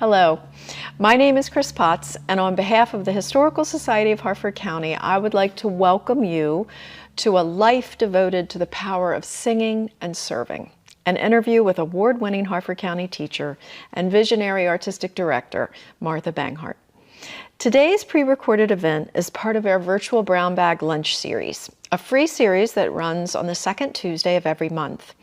Hello, my name is Chris Potts, and on behalf of the Historical Society of Harford County, I would like to welcome you to a life devoted to the power of singing and serving, an interview with award-winning Harford County teacher and visionary artistic director, Martha Banghart. Today's pre-recorded event is part of our virtual Brown Bag Lunch series, a free series that runs on the second Tuesday of every month.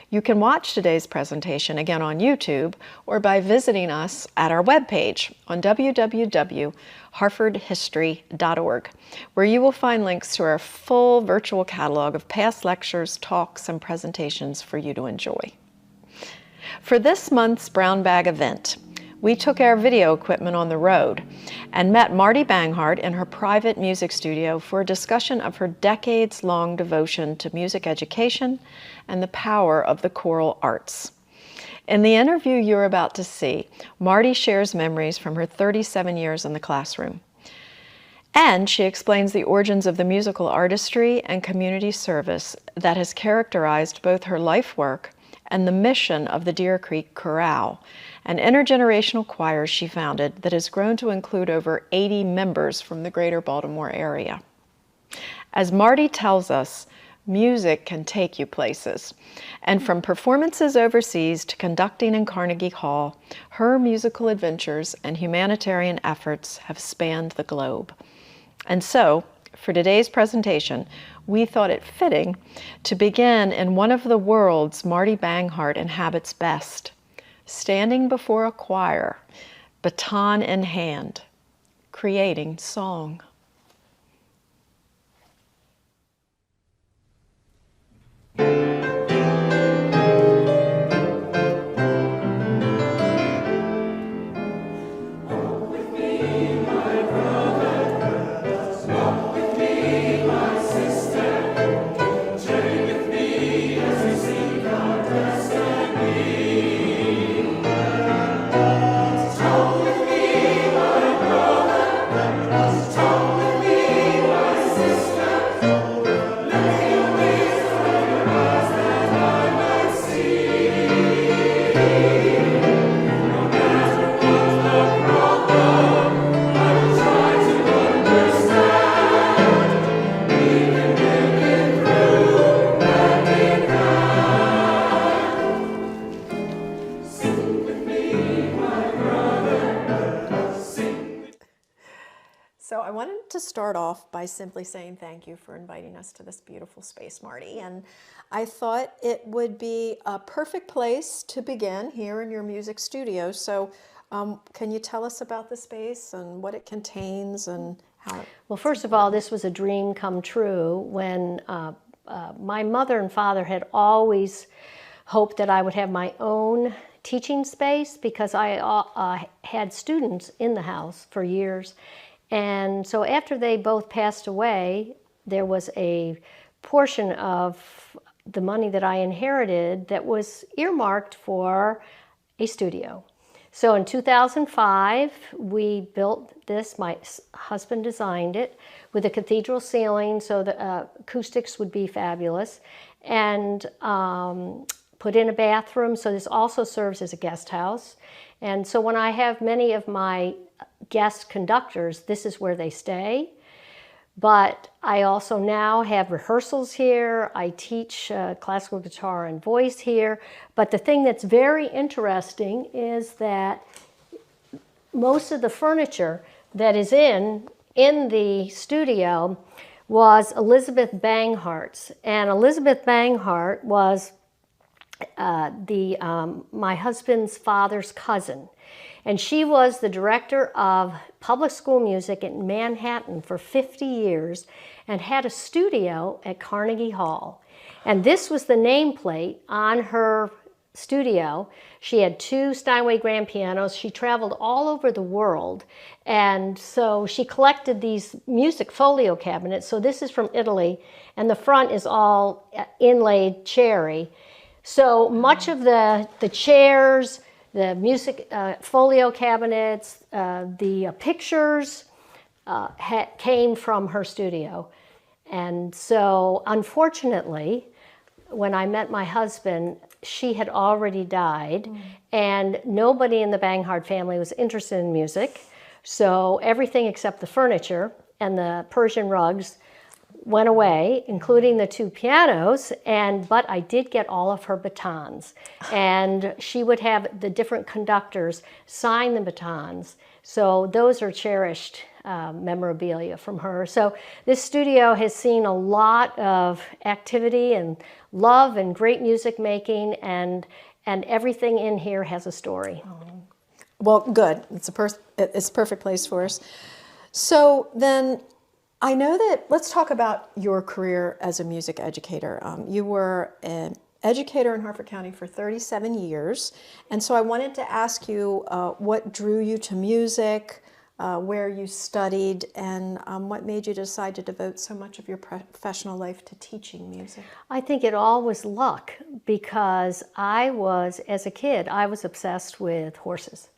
You can watch today's presentation again on YouTube or by visiting us at our webpage on www.harfordhistory.org, where you will find links to our full virtual catalog of past lectures, talks, and presentations for you to enjoy. For this month's Brown Bag event, we took our video equipment on the road and met Marty Banghart in her private music studio for a discussion of her decades-long devotion to music education and the power of the choral arts. In the interview you're about to see, Marty shares memories from her 37 years in the classroom. And she explains the origins of the musical artistry and community service that has characterized both her life work and the mission of the Deer Creek Chorale, an intergenerational choir she founded that has grown to include over 80 members from the greater Baltimore area. As Marty tells us, music can take you places, and from performances overseas to conducting in Carnegie Hall, her musical adventures and humanitarian efforts have spanned the globe. And so, for today's presentation, we thought it fitting to begin in one of the worlds Marty Banghart inhabits best, standing before a choir, baton in hand, creating song. So I wanted to start off by simply saying thank you for inviting us to this beautiful space, Marty. And I thought it would be a perfect place to begin here in your music studio. So can you tell us about the space and what it contains and how it... Well, first of all, this was a dream come true when my mother and father had always hoped that I would have my own teaching space because I had students in the house for years. And so after they both passed away, there was a portion of the money that I inherited that was earmarked for a studio. So in 2005, we built this. My husband designed it with a cathedral ceiling so the acoustics would be fabulous, and put in a bathroom. So this also serves as a guest house. And so when I have many of my guest conductors, this is where they stay. But I also now have rehearsals here. I teach classical guitar and voice here. But the thing that's very interesting is that most of the furniture that is in the studio was Elizabeth Banghart's. And Elizabeth Banghart was my husband's father's cousin. And she was the director of public school music in Manhattan for 50 years and had a studio at Carnegie Hall. And this was the nameplate on her studio. She had 2 Steinway grand pianos. She traveled all over the world. And so she collected these music folio cabinets. So this is from Italy, and the front is all inlaid cherry. So much of the chairs, the music folio cabinets, the pictures came from her studio. And so, unfortunately, when I met my husband, she had already died, and nobody in the Banghart family was interested in music. So everything except the furniture and the Persian rugs went away, including the 2 pianos, but I did get all of her batons. And she would have the different conductors sign the batons. So those are cherished memorabilia from her. So this studio has seen a lot of activity and love and great music making, and everything in here has a story. Well, good. It's a perfect place for us. So then, I know that, let's talk about your career as a music educator. You were an educator in Harford County for 37 years, and so I wanted to ask you what drew you to music, where you studied, and what made you decide to devote so much of your professional life to teaching music? I think it all was luck, because as a kid, I was obsessed with horses.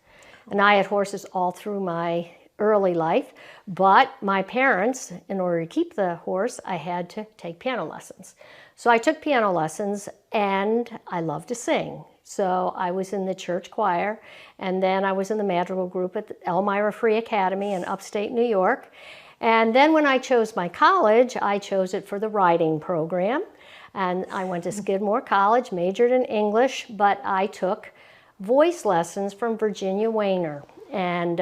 And I had horses all through my early life, but my parents, in order to keep the horse, I had to take piano lessons. So I took piano lessons, and I loved to sing. So I was in the church choir, and then I was in the madrigal group at the Elmira Free Academy in upstate New York. And then when I chose my college, I chose it for the writing program. And I went to Skidmore College, majored in English, but I took voice lessons from Virginia Wayner. And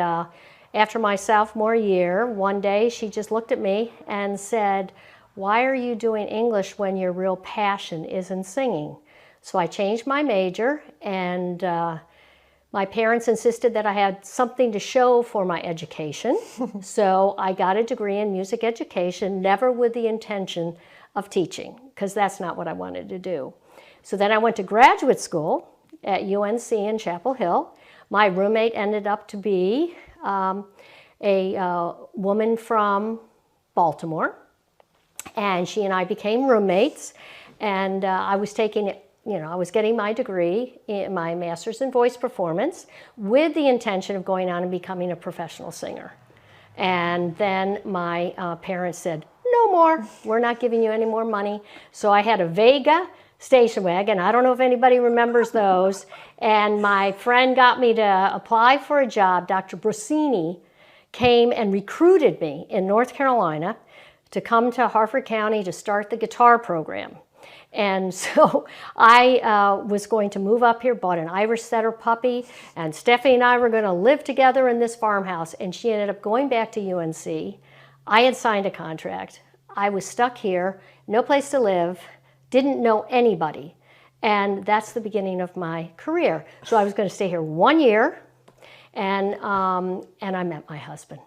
after my sophomore year, one day she just looked at me and said, "Why are you doing English when your real passion is in singing?" So I changed my major, and my parents insisted that I had something to show for my education. So I got a degree in music education, never with the intention of teaching, because that's not what I wanted to do. So then I went to graduate school at UNC in Chapel Hill. My roommate ended up to be a woman from Baltimore, and she and I became roommates, and I was getting my degree, my master's in voice performance, with the intention of going on and becoming a professional singer. And then my parents said, "No more, we're not giving you any more money." So I had a Vega station wagon. I don't know if anybody remembers those. And my friend got me to apply for a job. Dr. Brusini came and recruited me in North Carolina to come to Harford County to start the guitar program. And so I was going to move up here, bought an Irish setter puppy, and Stephanie and I were going to live together in this farmhouse. And she ended up going back to UNC. I had signed a contract. I was stuck here, no place to live, didn't know anybody. And that's the beginning of my career. So I was going to stay here 1 year, and I met my husband.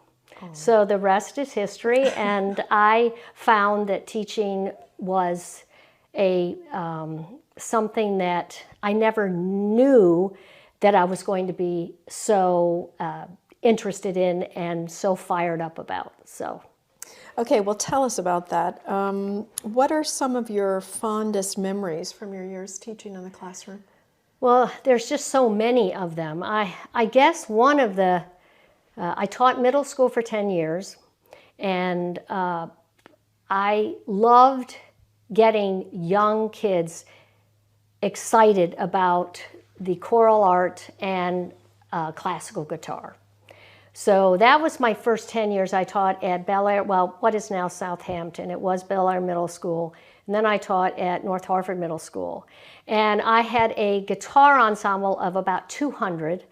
Oh. So the rest is history, and I found that teaching was something that I never knew that I was going to be so interested in and so fired up about. So. Okay, well, tell us about that. What are some of your fondest memories from your years teaching in the classroom? Well, there's just so many of them. I guess one of the, I taught middle school for 10 years, and I loved getting young kids excited about the choral art and classical guitar. So that was my first 10 years. I taught at Bel Air, well, what is now Southampton. It was Bel Air Middle School. And then I taught at North Harford Middle School. And I had a guitar ensemble of about 200.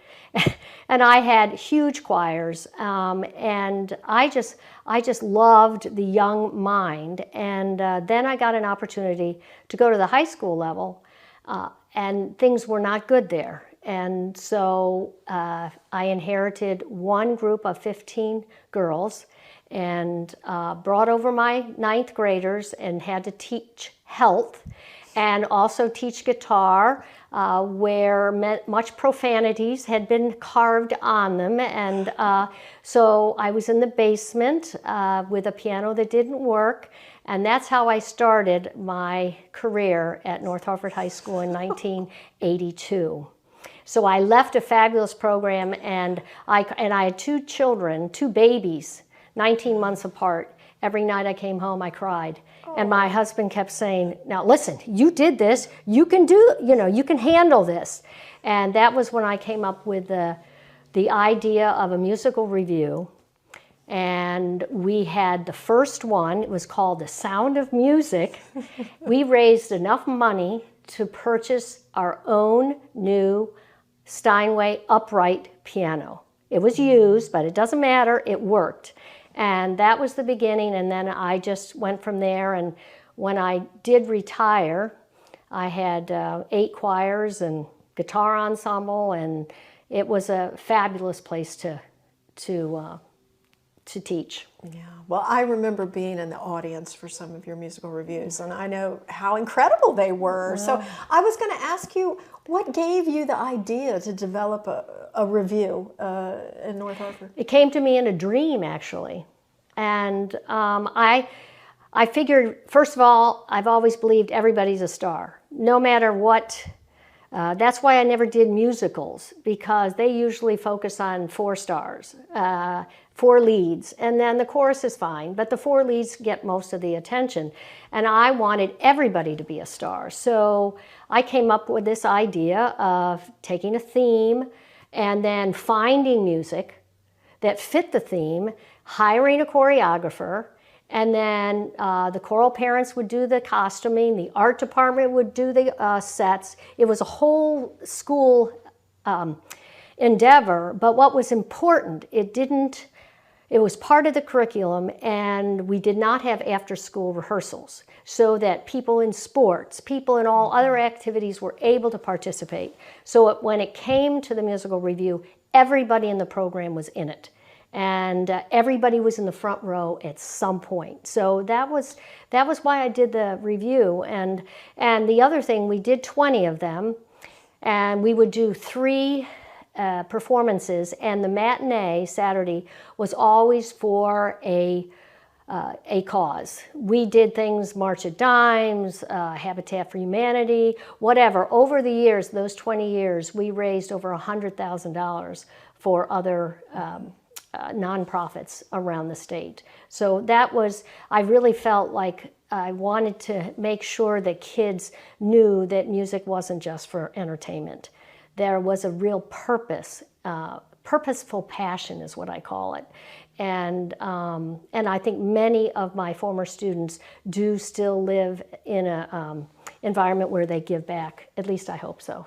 And I had huge choirs. And I just loved the young mind. And then I got an opportunity to go to the high school level. And things were not good there. And so I inherited one group of 15 girls and brought over my 9th graders and had to teach health and also teach guitar where much profanities had been carved on them. And so I was in the basement with a piano that didn't work. And that's how I started my career at North Harford High School in 1982. So I left a fabulous program, and I had 2 children, 2 babies, 19 months apart, every night I came home, I cried. And my husband kept saying, now listen, you did this, you can do, you can handle this. And that was when I came up with the idea of a musical review. And we had the first one, it was called The Sound of Music. We raised enough money to purchase our own new Steinway upright piano. It was used, but it doesn't matter, it worked. And that was the beginning, and then I just went from there. And when I did retire, I had 8 choirs and guitar ensemble, and it was a fabulous place to teach. Yeah, well, I remember being in the audience for some of your musical reviews, and I know how incredible they were. Yeah. So I was going to ask you, what gave you the idea to develop a review in North Harford? It came to me in a dream, actually. And I figured, first of all, I've always believed everybody's a star, no matter what. That's why I never did musicals, because they usually focus on 4 stars, 4 leads, and then the chorus is fine, but the 4 leads get most of the attention. And I wanted everybody to be a star. So I came up with this idea of taking a theme and then finding music that fit the theme, hiring a choreographer, and then the choral parents would do the costuming, the art department would do the sets. It was a whole school endeavor, but what was important, it was part of the curriculum, and we did not have after-school rehearsals, so that people in sports, people in all other activities were able to participate. So when it came to the musical review, everybody in the program was in it. And everybody was in the front row at some point. So that was why I did the review. And the other thing, we did 20 of them, and we would do 3 performances, and the matinee, Saturday, was always for a cause. We did things, March of Dimes, Habitat for Humanity, whatever. Over the years, those 20 years, we raised over $100,000 for other nonprofits around the state. So that was, I really felt like I wanted to make sure that kids knew that music wasn't just for entertainment. There was a real purpose, purposeful passion is what I call it. And I think many of my former students do still live in an environment where they give back. At least I hope so.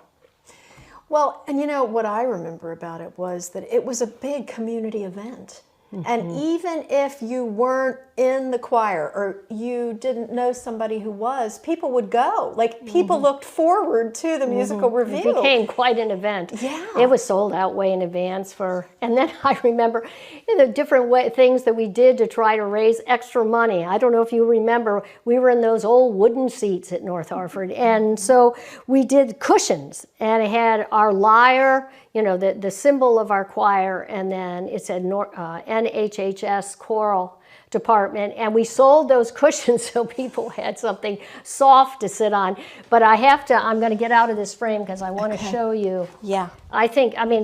Well, and what I remember about it was that it was a big community event. Mm-hmm. And even if you weren't in the choir or you didn't know somebody who was, people would go. Like, people looked forward to the musical review. It became quite an event. Yeah. It was sold out way in advance and then I remember the different things that we did to try to raise extra money. I don't know if you remember, we were in those old wooden seats at North Harford, and so we did cushions, and it had our lyre, the symbol of our choir, and then it said NHHS choral department, and we sold those cushions so people had something soft to sit on. But I'm going to get out of this frame because I want to show you. Yeah.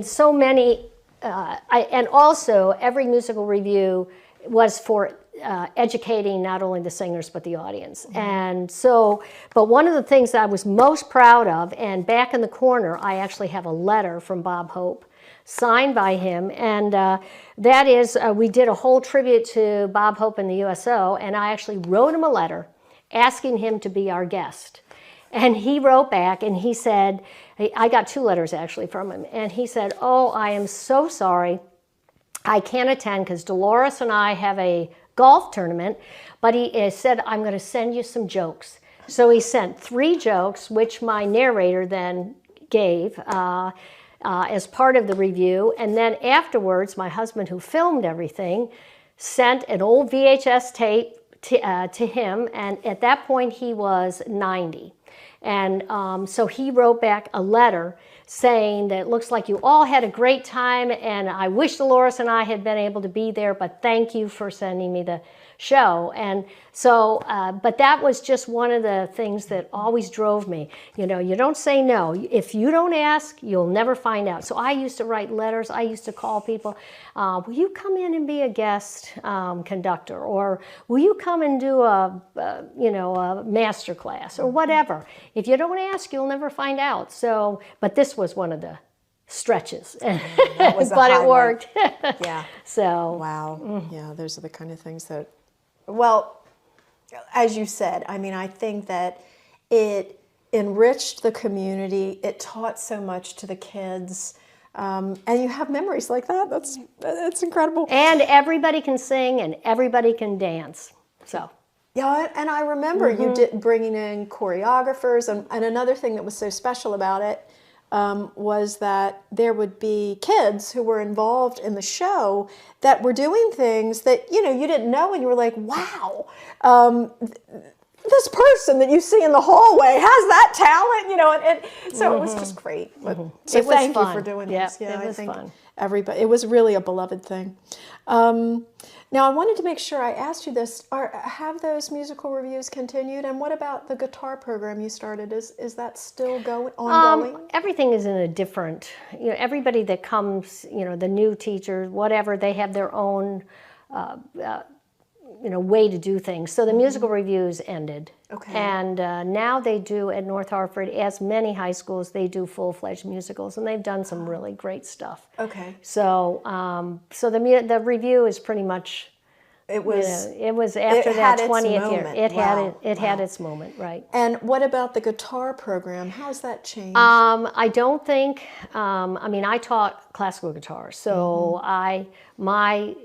So many, and also every musical review was for educating not only the singers but the audience. Mm-hmm. And so, but one of the things that I was most proud of, and back in the corner, I actually have a letter from Bob Hope, signed by him, and that is, we did a whole tribute to Bob Hope in the USO, and I actually wrote him a letter asking him to be our guest. And he wrote back, and he said, I got 2 letters actually from him, and he said, "Oh, I am so sorry, I can't attend because Dolores and I have a golf tournament, but he said, I'm going to send you some jokes." So he sent 3 jokes, which my narrator then gave, as part of the review, and then afterwards, my husband, who filmed everything, sent an old VHS tape to him, and at that point he was 90. And so he wrote back a letter saying that it looks like you all had a great time, and I wish Dolores and I had been able to be there, but thank you for sending me the show. And so, but that was just one of the things that always drove me. You know, you don't say no. If you don't ask, you'll never find out. So I used to write letters. I used to call people, will you come in and be a guest conductor? Or will you come and do a master class or whatever? If you don't ask, you'll never find out. So, but this was one of the stretches, That was a but it highlight. worked. Yeah. So Wow. Yeah, those are the kind of things that, well, as you said, I mean, I think that it enriched the community. It taught so much to the kids. And you have memories like that. That's incredible. and everybody can sing and everybody can dance. So Yeah, and I remember you did bringing in choreographers, and another thing that was so special about it was that there would be kids who were involved in the show that were doing things that you didn't know, and you were like, wow, this person that you see in the hallway has that talent, and so it was just great. But, so It was thank you fun. for doing Yeah, this. Yeah, it was I think fun. everybody. It was really a beloved thing. Now, I wanted to make sure I asked you this. Have those musical reviews continued? And what about the guitar program you started? Is that still ongoing? everything is in a different, everybody that comes, the new teachers, whatever, they have their own, way to do things. So the musical reviews ended. Okay. And now they do at North Harford, as many high schools, they do full-fledged musicals, and they've done some really great stuff. Okay. So, the review is pretty much. It was. It was after it that had its 20th year. moment. It Wow. had its moment, right? And what about the guitar program? How's that changed? I don't think. I taught classical guitar, so my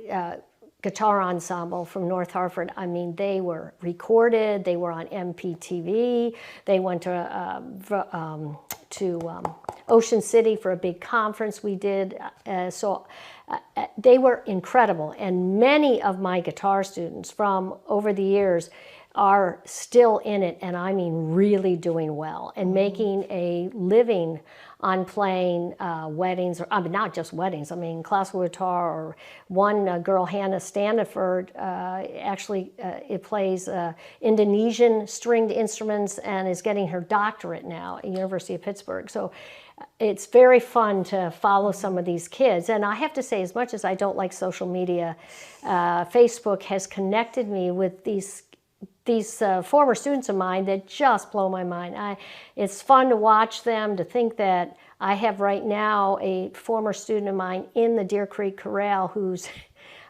guitar ensemble from North Harford. They were recorded. They were on MPTV. They went to Ocean City for a big conference we did. They were incredible, and many of my guitar students from over the years are still in it, and really doing well and making a living on playing weddings, or not just weddings, classical guitar. Or one girl, Hannah Standiford, it plays Indonesian stringed instruments and is getting her doctorate now at University of Pittsburgh. So it's very fun to follow some of these kids. And I have to say, as much as I don't like social media, Facebook has connected me with these former students of mine that just blow my mind. It's fun to watch them, to think that I have right now a former student of mine in the Deer Creek Chorale who's,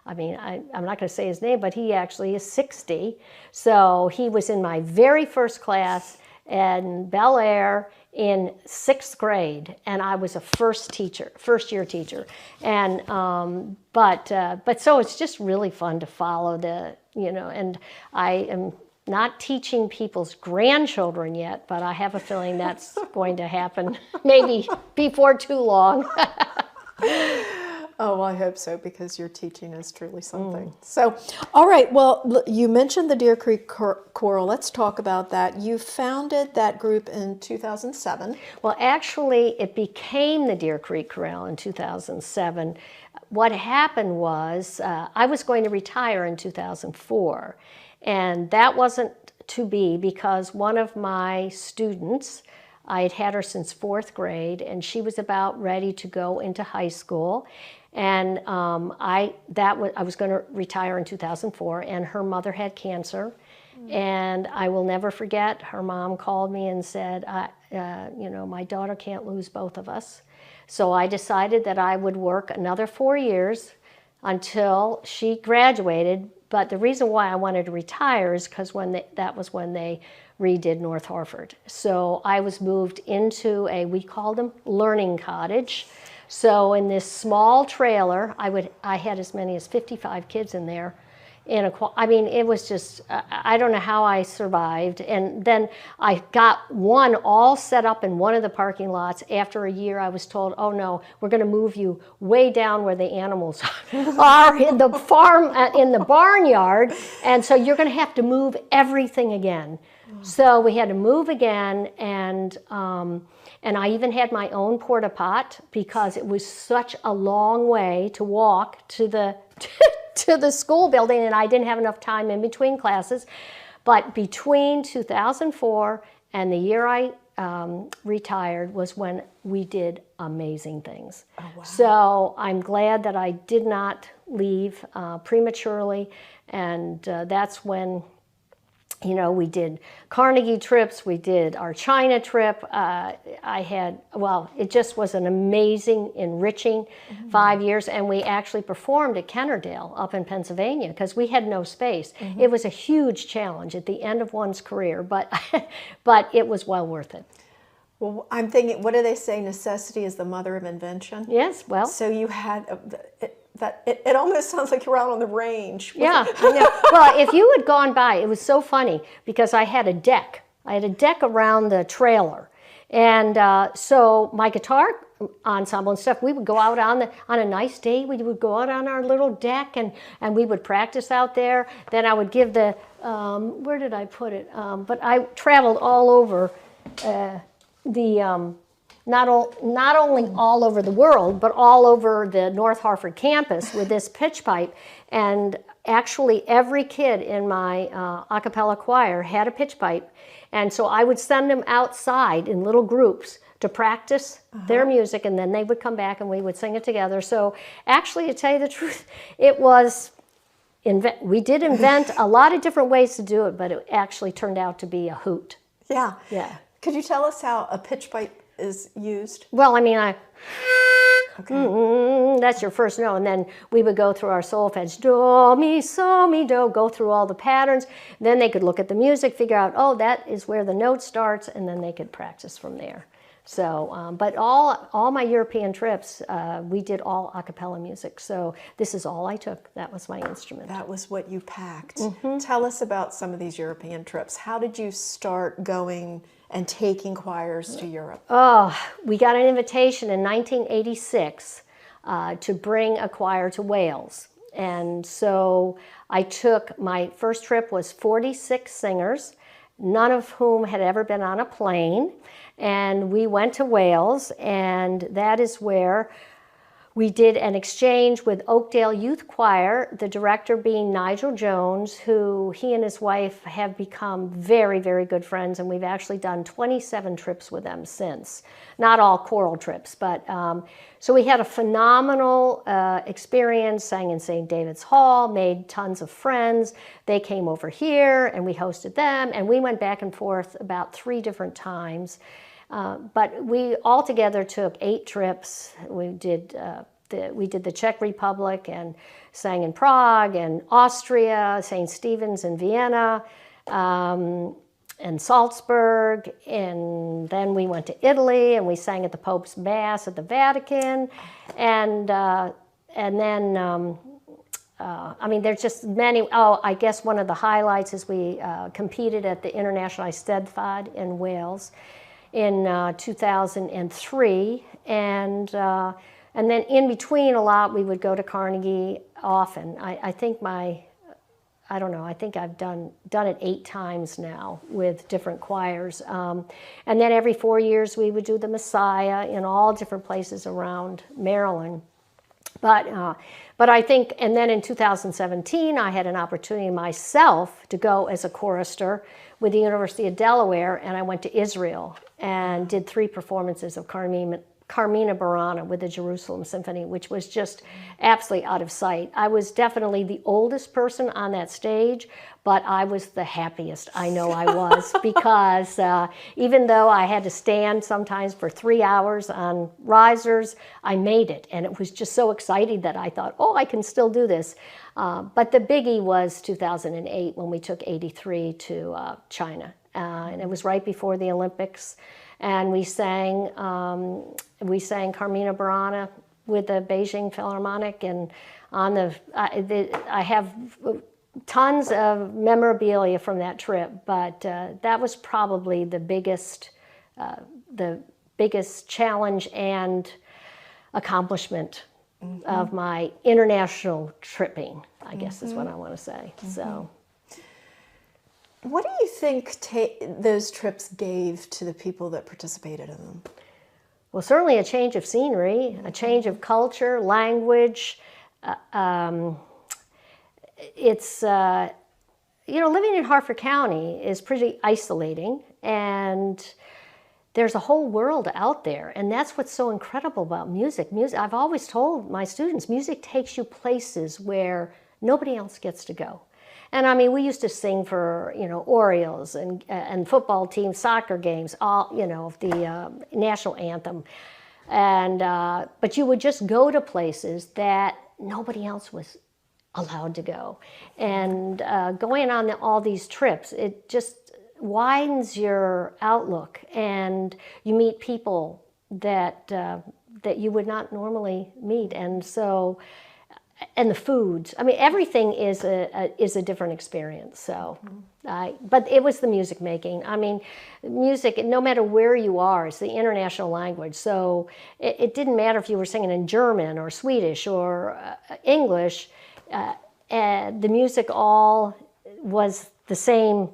I'm not going to say his name, but he actually is 60. So he was in my very first class in Bel Air in 6th grade, and I was a first year teacher. And but so it's just really fun to follow and I am not teaching people's grandchildren yet, but I have a feeling that's going to happen maybe before too long. Oh, well, I hope so, because your teaching is truly something. So, all right. Well, you mentioned the Deer Creek Chorale. Let's talk about that. You founded that group in 2007. Well, actually, it became the Deer Creek Chorale in 2007. What happened was I was going to retire in 2004, and that wasn't to be, because one of my students, I had her since 4th grade, and she was about ready to go into high school. And I was going to retire in 2004, and her mother had cancer. And I will never forget, her mom called me and said, my daughter can't lose both of us. So I decided that I would work another 4 years until she graduated. But the reason why I wanted to retire is because that was when they redid North Harford. So I was moved into we called them learning cottage. So in this small trailer, I had as many as 55 kids in there. It was just, I don't know how I survived. And then I got one all set up in one of the parking lots. After a year, I was told, oh no, we're going to move you way down where the animals are in the farm, in the barnyard. And so you're going to have to move everything again. So we had to move again, and I even had my own porta pot, because it was such a long way to walk to the to the school building, and I didn't have enough time in between classes. But between 2004 and the year I retired was when we did amazing things. Oh, wow. So I'm glad that I did not leave prematurely, and that's when, you know, we did Carnegie trips, we did our China trip. It just was an amazing, enriching 5 years, and we actually performed at Kennerdale up in Pennsylvania because we had no space. It was a huge challenge at the end of one's career, but it was well worth it. Well, I'm thinking, what do they say? Necessity is the mother of invention. Yes, well. So you had it almost sounds like you were out on the range. Yeah, I know. Well, if you had gone by, it was so funny because I had a deck. I had a deck around the trailer. And so my guitar ensemble and stuff, we would go out on a nice day, we would go out on our little deck and we would practice out there. Then I would give the, where did I put it? But I traveled all over not only all over the world, but all over the North Harford campus with this pitch pipe. And actually every kid in my a cappella choir had a pitch pipe. And so I would send them outside in little groups to practice their music, and then they would come back and we would sing it together. So actually, to tell you the truth, it was, we did invent a lot of different ways to do it, but it actually turned out to be a hoot. Yeah. Yeah. Could you tell us how a pitch pipe is used? Well, I mean, that's your first note, and then we would go through our solfege, do, mi, so, mi, do, go through all the patterns. Then they could look at the music, figure out, oh, that is where the note starts, and then they could practice from there. So, but all my European trips, we did all a cappella music. So this is all I took. That was my instrument. That was what you packed. Tell us about some of these European trips. How did you start going and taking choirs to Europe? Oh, we got an invitation in 1986 to bring a choir to Wales. And so I took, my first trip was 46 singers, none of whom had ever been on a plane. And we went to Wales, and that is where we did an exchange with Oakdale Youth Choir, the director being Nigel Jones, who he and his wife have become very, very good friends, and we've actually done 27 trips with them since. Not all choral trips, but so we had a phenomenal experience, sang in St. David's Hall, made tons of friends. They came over here, and we hosted them, and we went back and forth about 3 different times. But we altogether took 8 trips. We did the Czech Republic and sang in Prague and Austria, St. Stephen's in Vienna, and Salzburg, and then we went to Italy and we sang at the Pope's Mass at the Vatican, and then I mean, there's just many. Oh, I guess one of the highlights is we competed at the International Eisteddfod in Wales in 2003, and then in between a lot we would go to Carnegie often. I think I think I've done it 8 times now with different choirs, and then every 4 years we would do the Messiah in all different places around Maryland. But I think, and then in 2017 I had an opportunity myself to go as a chorister with the University of Delaware, and I went to Israel and did 3 performances of Carmina Burana with the Jerusalem Symphony, which was just absolutely out of sight. I was definitely the oldest person on that stage, but I was the happiest I know I was because even though I had to stand sometimes for 3 hours on risers, I made it, and it was just so exciting that I thought, oh, I can still do this. But the biggie was 2008 when we took 83 to China, and it was right before the Olympics. And we sang Carmina Burana with the Beijing Philharmonic, and on I have tons of memorabilia from that trip. But that was probably the biggest challenge and accomplishment of my international tripping, I guess is what I want to say. So. What do you think those trips gave to the people that participated in them? Well, certainly a change of scenery, a change of culture, language. it's, living in Harford County is pretty isolating, and there's a whole world out there, and that's what's so incredible about music. I've always told my students, music takes you places where nobody else gets to go. And I mean, we used to sing for, Orioles and football teams, soccer games, all, the national anthem. And, but you would just go to places that nobody else was allowed to go. And going on all these trips, it just widens your outlook, and you meet people that you would not normally meet. And so, and the foods, I mean, everything is a different experience. So, but it was the music making. I mean, music, no matter where you are, it's the international language. So it didn't matter if you were singing in German or Swedish or English. The music all was the same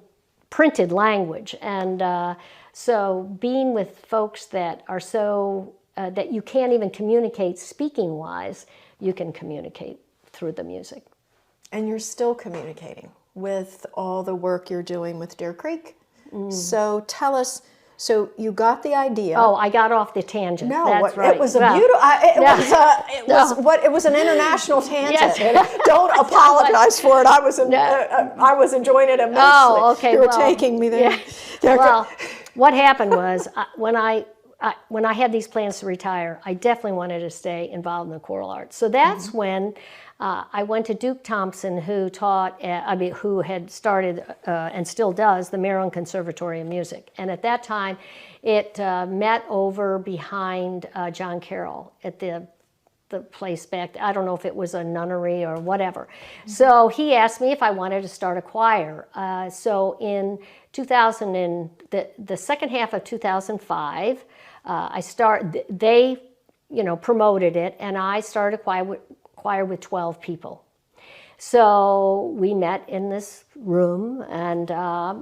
printed language. And so being with folks that are so, that you can't even communicate speaking wise, you can communicate through the music. And you're still communicating with all the work you're doing with Deer Creek. So tell us, so you got the idea. Oh, I got off the tangent. No, that's right. it was a beautiful. It was an international tangent. Yes. Don't apologize for it. I was enjoying it immensely. Oh, okay. You were taking me there. Yeah. Well, what happened was when I had these plans to retire, I definitely wanted to stay involved in the choral arts. So that's when I went to Duke Thompson, who taught, who had started and still does the Maryland Conservatory of Music. And at that time, it met over behind John Carroll at the place back. I don't know if it was a nunnery or whatever. So he asked me if I wanted to start a choir. So in 2000, in the second half of 2005, they promoted it, and I started a choir with 12 people. So we met in this room, and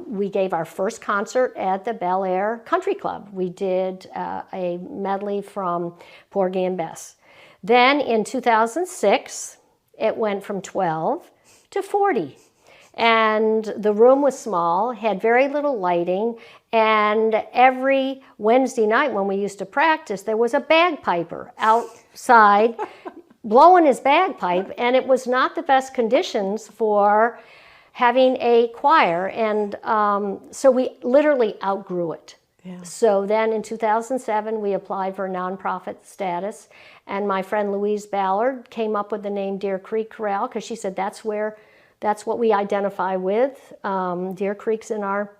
we gave our first concert at the Bel Air Country Club. We did a medley from Porgy and Bess. Then in 2006, it went from 12 to 40. And the room was small, had very little lighting, and every Wednesday night when we used to practice, there was a bagpiper outside blowing his bagpipe, and it was not the best conditions for having a choir, and so we literally outgrew it. Yeah. So then in 2007, we applied for nonprofit status, and my friend Louise Ballard came up with the name Deer Creek Chorale, because she said that's what we identify with. Deer Creek's in our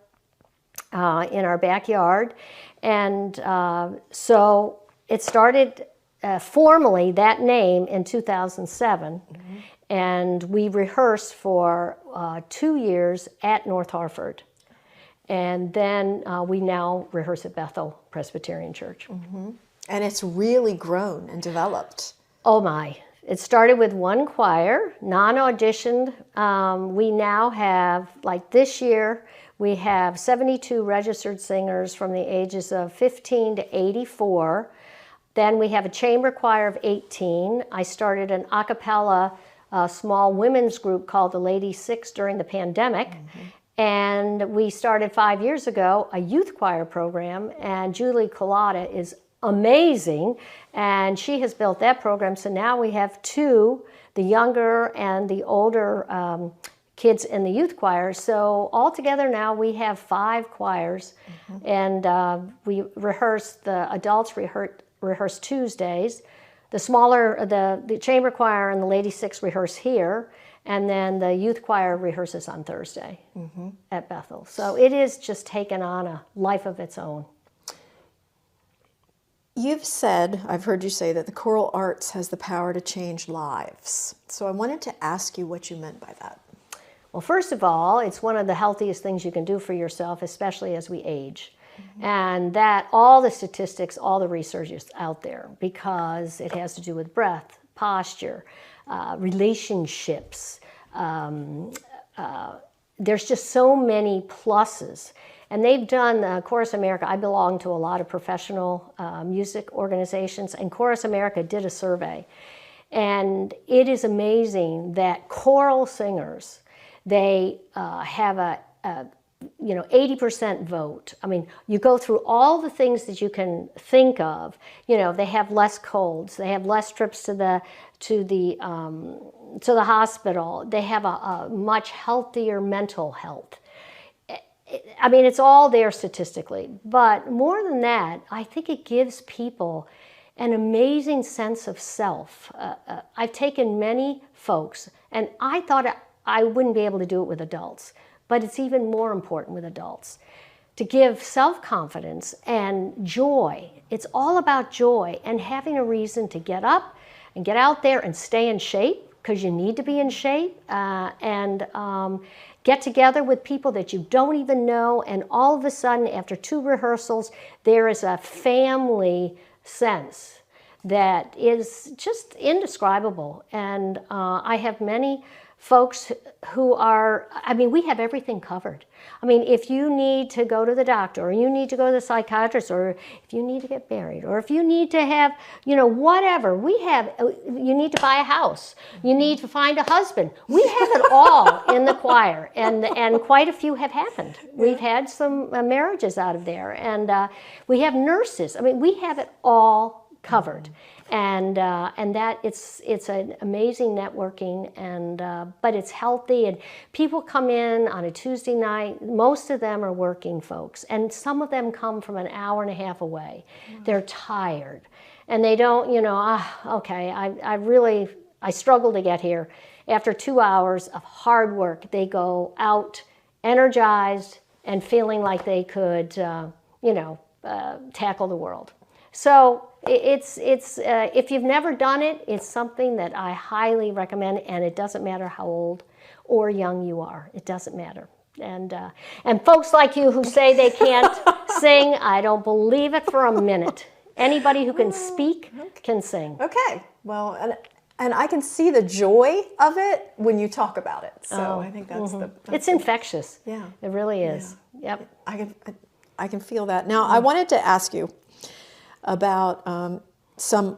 backyard, and so it started formally, that name, in 2007, and we rehearsed for 2 years at North Harford, and then we now rehearse at Bethel Presbyterian Church. And it's really grown and developed. Oh my. It started with one choir, non-auditioned. We now have, like this year, we have 72 registered singers from the ages of 15 to 84. Then we have a chamber choir of 18. I started an a cappella small women's group called the Lady Six during the pandemic. And we started 5 years ago a youth choir program, and Julie Collada is amazing, and she has built that program. So now we have two, the younger and the older kids in the youth choir. So altogether now we have 5 choirs, and we rehearse, the adults rehearse Tuesdays, the smaller, the chamber choir and the Lady Six rehearse here, and then the youth choir rehearses on Thursday at Bethel. So it is just taken on a life of its own. You've said, I've heard you say, that the choral arts has the power to change lives. So I wanted to ask you what you meant by that. Well, first of all, it's one of the healthiest things you can do for yourself, especially as we age. And that all the statistics, all the research is out there, because it has to do with breath, posture, relationships. There's just so many pluses. And they've done, Chorus America, I belong to a lot of professional music organizations, and Chorus America did a survey. And it is amazing that choral singers, they have a 80% vote. I mean, you go through all the things that you can think of. They have less colds, they have less trips to the hospital, they have a much healthier mental health. I mean, it's all there statistically. But more than that, I think it gives people an amazing sense of self. I've taken many folks, and I thought I wouldn't be able to do it with adults, but it's even more important with adults, to give self-confidence and joy. It's all about joy and having a reason to get up and get out there and stay in shape, because you need to be in shape, and get together with people that you don't even know, and all of a sudden, after 2 rehearsals, there is a family sense that is just indescribable. And I have many folks who are, I mean, we have everything covered. I mean, if you need to go to the doctor, or you need to go to the psychiatrist, or if you need to get married, or if you need to have, whatever, we have, you need to buy a house, you need to find a husband. We have it all in the choir, and quite a few have happened. We've had some marriages out of there, and we have nurses. I mean, we have it all covered. And that it's an amazing networking, but it's healthy, and people come in on a Tuesday night. Most of them are working folks, and some of them come from an hour and a half away. They're tired, and they don't, okay, I struggle to get here. After 2 hours of hard work, they go out energized and feeling like they could, tackle the world. So it's if you've never done it, it's something that I highly recommend, and it doesn't matter how old or young you are. It doesn't matter. And folks like you who say they can't sing, I don't believe it for a minute. Anybody who can speak can sing. Okay. Well, and I can see the joy of it when you talk about it. So I think that's it's infectious. Yeah. It really is. Yeah. Yep. I can feel that. Now, I wanted to ask you about some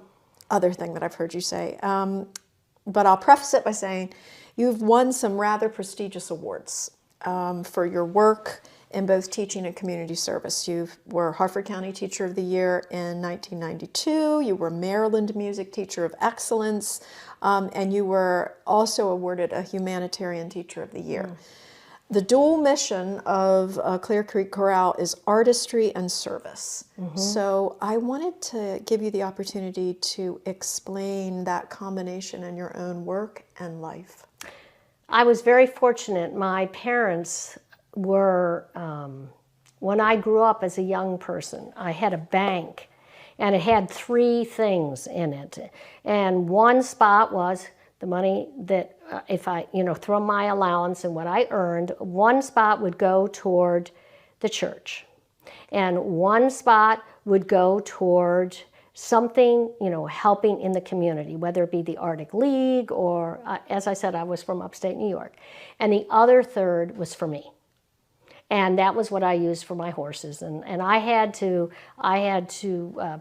other thing that I've heard you say. But I'll preface it by saying you've won some rather prestigious awards for your work in both teaching and community service. You were Harford County Teacher of the Year in 1992. You were Maryland Music Teacher of Excellence. And you were also awarded a Humanitarian Teacher of the Year. The dual mission of Deer Creek Chorale is artistry and service. So I wanted to give you the opportunity to explain that combination in your own work and life. I was very fortunate. My parents were, when I grew up as a young person, I had a bank, and it had 3 things in it. And one spot was the money that if I, throw my allowance and what I earned, one spot would go toward the church. And one spot would go toward something, helping in the community, whether it be the Arctic League or, as I said, I was from upstate New York. And the other third was for me. And that was what I used for my horses. And I had to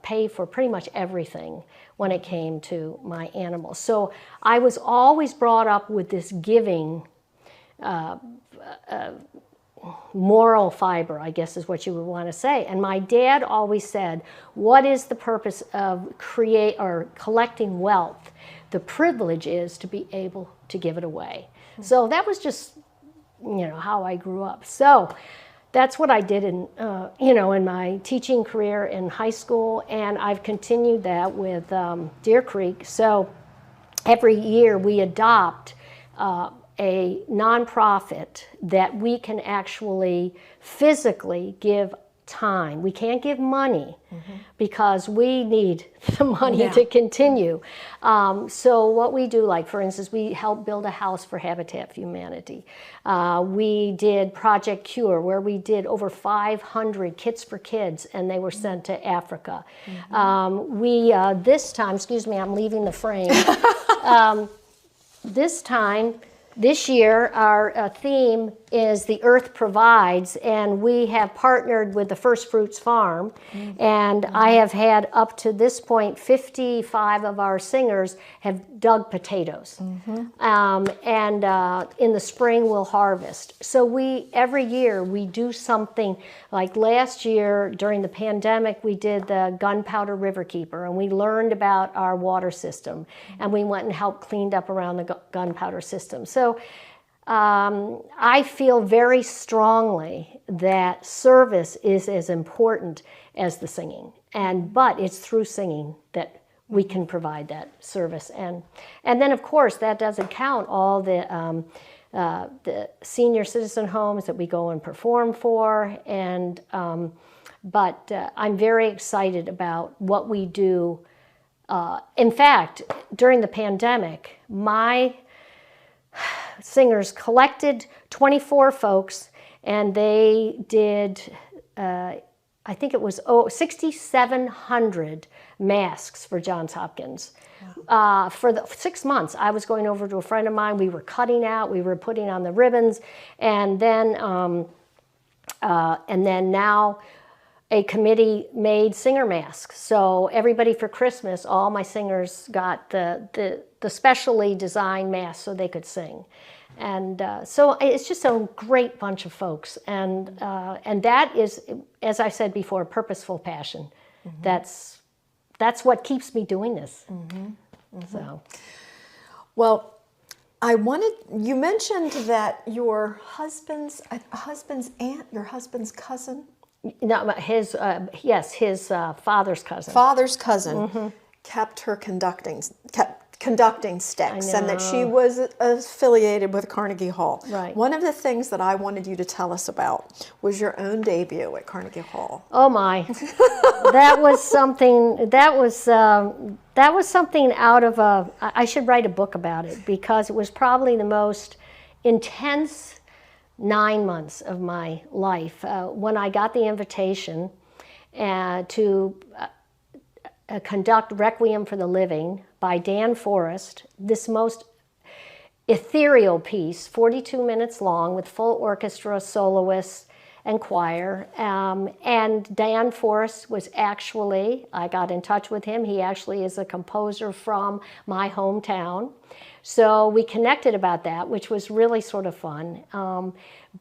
pay for pretty much everything when it came to my animals. So I was always brought up with this giving moral fiber, I guess is what you would want to say. And my dad always said, what is the purpose of collecting wealth? The privilege is to be able to give it away. So that was just how I grew up. So that's what I did in my teaching career in high school, and I've continued that with Deer Creek. So every year we adopt a nonprofit that we can actually physically give time. We can't give money because we need the money to continue. So what we do, like for instance, we helped build a house for Habitat for Humanity. We did Project Cure, where we did over 500 kits for kids, and they were sent to Africa. This time, excuse me, I'm leaving the frame. This time This year, our theme is The Earth Provides, and we have partnered with the First Fruits Farm, and I have had up to this point 55 of our singers have dug potatoes, and in the spring we'll harvest. So every year we do something. Like last year during the pandemic, we did the Gunpowder River Keeper, and we learned about our water system, and we went and helped cleaned up around the gunpowder system. So I feel very strongly that service is as important as the singing, but it's through singing that we can provide that service. And then, of course, that doesn't count all the senior citizen homes that we go and perform for. But I'm very excited about what we do. In fact, during the pandemic, my singers collected 24 folks, and they did, I think it was 6,700 masks for Johns Hopkins. For the 6 months, I was going over to a friend of mine. We were cutting out, we were putting on the ribbons, and then now a committee made singer masks. So everybody for Christmas, all my singers got the specially designed masks so they could sing. And so it's just a great bunch of folks. And that is, as I said before, purposeful passion. That's what keeps me doing this. So, well, you mentioned that your husband's aunt, your husband's cousin? No, his father's cousin. Father's cousin kept conducting sticks, and that she was affiliated with Carnegie Hall. Right. One of the things that I wanted you to tell us about was your own debut at Carnegie Hall. Oh my, that was something. That was something out of a. I should write a book about it, because it was probably the most intense 9 months of my life when I got the invitation to conduct Requiem for the Living by Dan Forrest, this most ethereal piece, 42 minutes long, with full orchestra, soloists, and choir. And Dan Forrest was actually, I got in touch with him, he actually is a composer from my hometown. So we connected about that, which was really sort of fun.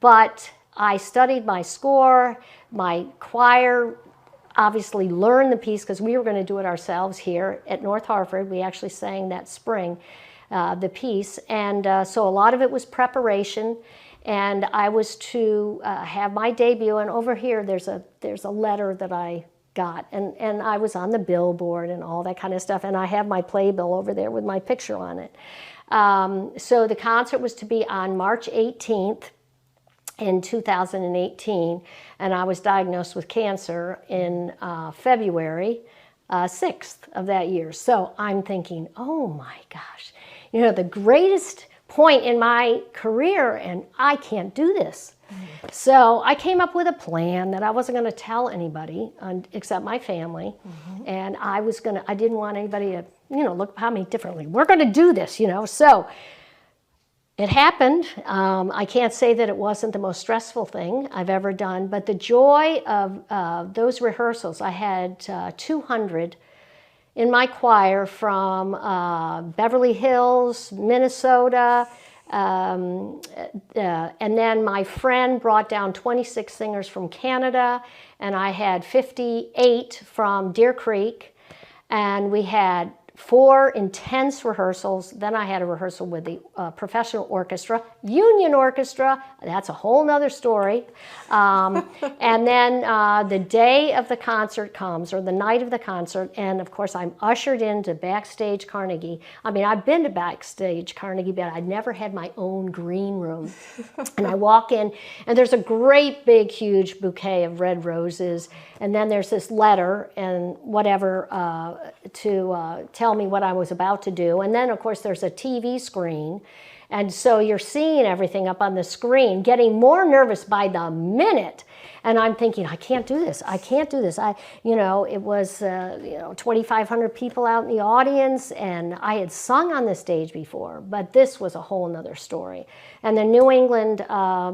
But I studied my score, my choir, obviously learned the piece because we were going to do it ourselves here at North Harford. We actually sang that spring the piece. And so a lot of it was preparation. And I was to have my debut. And over here, there's a letter that I got. And I was on the billboard and all that kind of stuff. And I have my playbill over there with my picture on it. So the concert was to be on March 18th in 2018. And I was diagnosed with cancer in February 6th of that year. So I'm thinking, oh my gosh, the greatest point in my career, and I can't do this. So I came up with a plan that I wasn't going to tell anybody except my family. And I didn't want anybody to, look at me differently. We're going to do this, So it happened. I can't say that it wasn't the most stressful thing I've ever done, but the joy of those rehearsals, I had 200 in my choir from Beverly Hills, Minnesota, and then my friend brought down 26 singers from Canada, and I had 58 from Deer Creek, and we had 4 intense rehearsals. Then I had a rehearsal with the professional orchestra, union orchestra. That's a whole nother story. And then the day of the concert comes, or the night of the concert, and of course I'm ushered into Backstage Carnegie. I mean, I've been to Backstage Carnegie, but I'd never had my own green room. And I walk in, and there's a great big huge bouquet of red roses, and then there's this letter and whatever to tell me what I was about to do. And then, of course, there's a TV screen. And so you're seeing everything up on the screen, getting more nervous by the minute. And I'm thinking, I can't do this. I can't do this. It was 2,500 people out in the audience, and I had sung on the stage before, but this was a whole nother story. And the New England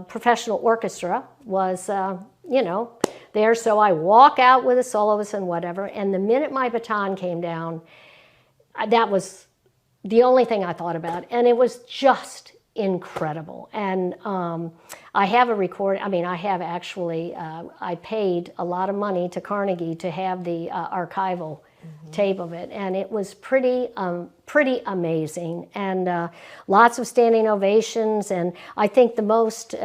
Professional Orchestra was, there. So I walk out with a soloist and whatever. And the minute my baton came down, that was the only thing I thought about. And it was just incredible. And I have a record. I have actually, I paid a lot of money to Carnegie to have the archival tape of it, and it was pretty amazing, and lots of standing ovations. And I think the most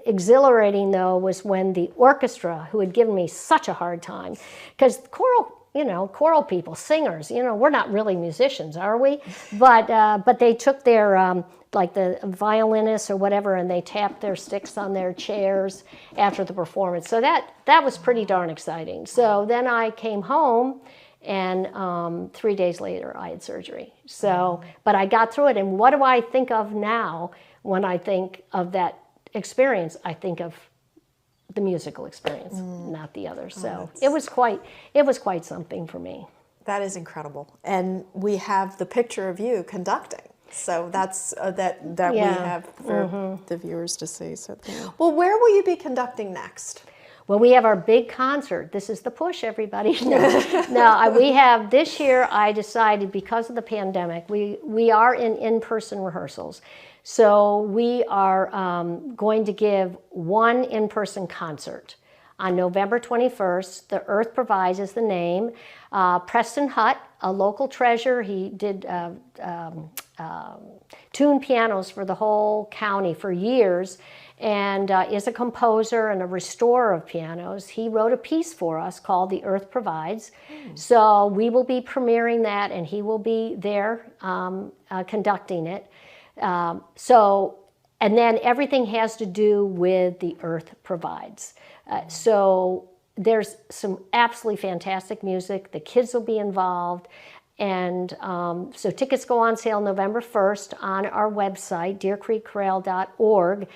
exhilarating, though, was when the orchestra, who had given me such a hard time, because choral people, singers, we're not really musicians, are we? But they took their like the violinists or whatever, and they tapped their sticks on their chairs after the performance. So that was pretty darn exciting. So then I came home, and 3 days later I had surgery. So, but I got through it. And what do I think of now when I think of that experience? I think of the musical experience, not the other. So it was quite something for me. That is incredible. And we have the picture of you conducting. So that's that we have for the viewers to see. So, well, where will you be conducting next? Well, we have our big concert. This is the push, everybody. No, we have this year. I decided, because of the pandemic, we are in-person rehearsals. So we are going to give one in-person concert on November 21st. The Earth Provides is the name. Preston Hutt, a local treasure, he did tune pianos for the whole county for years, and is a composer and a restorer of pianos. He wrote a piece for us called The Earth Provides. So we will be premiering that, and he will be there conducting it. And then everything has to do with The Earth Provides. So there's some absolutely fantastic music. The kids will be involved. And so tickets go on sale November 1st on our website, deercreekchorale.org.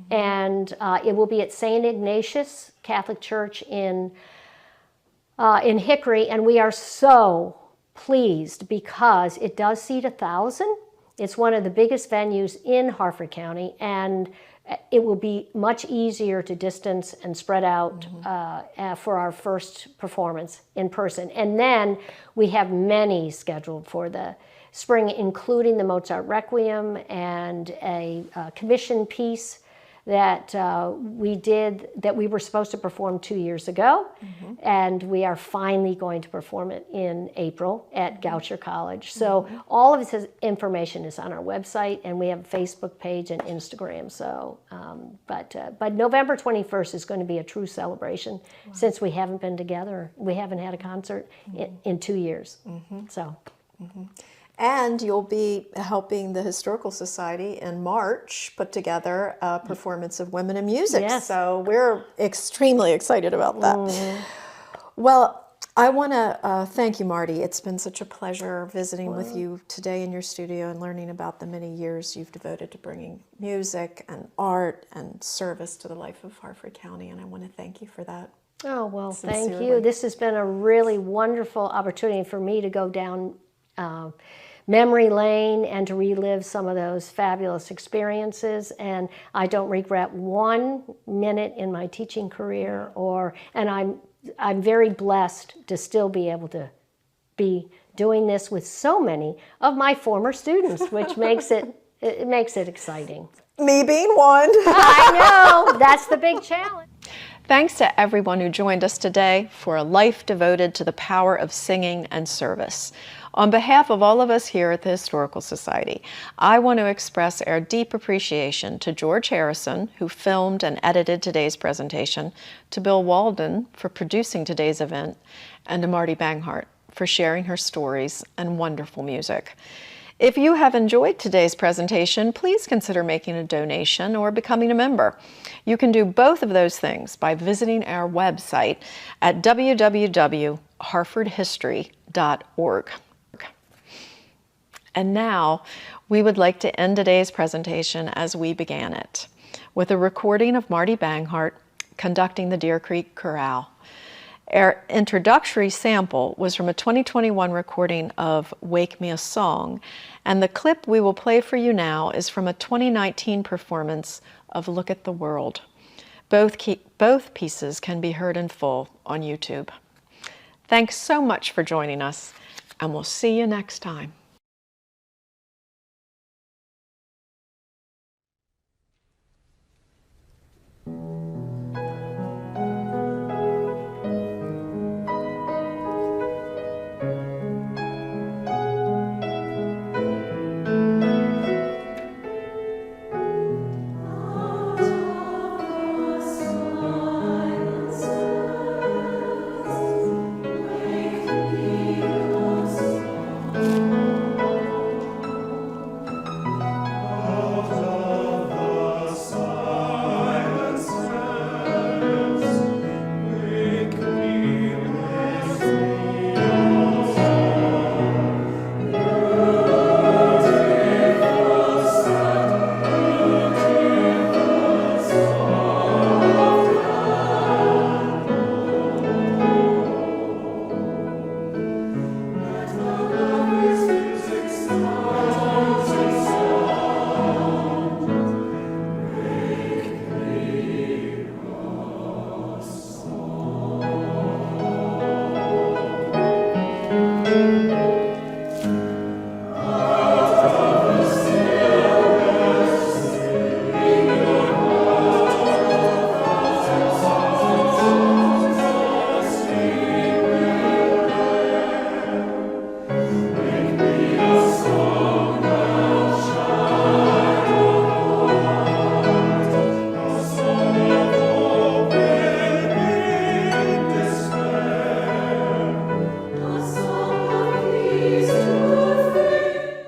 And it will be at St. Ignatius Catholic Church in Hickory. And we are so pleased because it does seat 1,000. It's one of the biggest venues in Harford County, and it will be much easier to distance and spread out for our first performance in person. And then we have many scheduled for the spring, including the Mozart Requiem and a commission piece that we were supposed to perform 2 years ago, and we are finally going to perform it in April at Goucher College. So all of this information is on our website, and we have a Facebook page and Instagram. So, but November 21st is going to be a true celebration since we haven't been together. We haven't had a concert in 2 years. So. And you'll be helping the Historical Society in March put together a performance of Women in Music. Yes. So we're extremely excited about that. Well, I want to thank you, Marty. It's been such a pleasure visiting with you today in your studio and learning about the many years you've devoted to bringing music and art and service to the life of Harford County. And I want to thank you for that. Oh, well, Sincerely. thank you. This has been a really wonderful opportunity for me to go down memory lane and to relive some of those fabulous experiences. And I don't regret 1 minute in my teaching career, and I'm very blessed to still be able to be doing this with so many of my former students, which makes it exciting. Me being one. I know, that's the big challenge. Thanks to everyone who joined us today for a life devoted to the power of singing and service. On behalf of all of us here at the Historical Society, I want to express our deep appreciation to George Harrison, who filmed and edited today's presentation, to Bill Walden for producing today's event, and to Marty Banghart for sharing her stories and wonderful music. If you have enjoyed today's presentation, please consider making a donation or becoming a member. You can do both of those things by visiting our website at www.harfordhistory.org. And now, we would like to end today's presentation as we began it, with a recording of Marty Banghart conducting the Deer Creek Chorale. Our introductory sample was from a 2021 recording of Wake Me a Song, and the clip we will play for you now is from a 2019 performance of Look at the World. Both pieces can be heard in full on YouTube. Thanks so much for joining us, and we'll see you next time.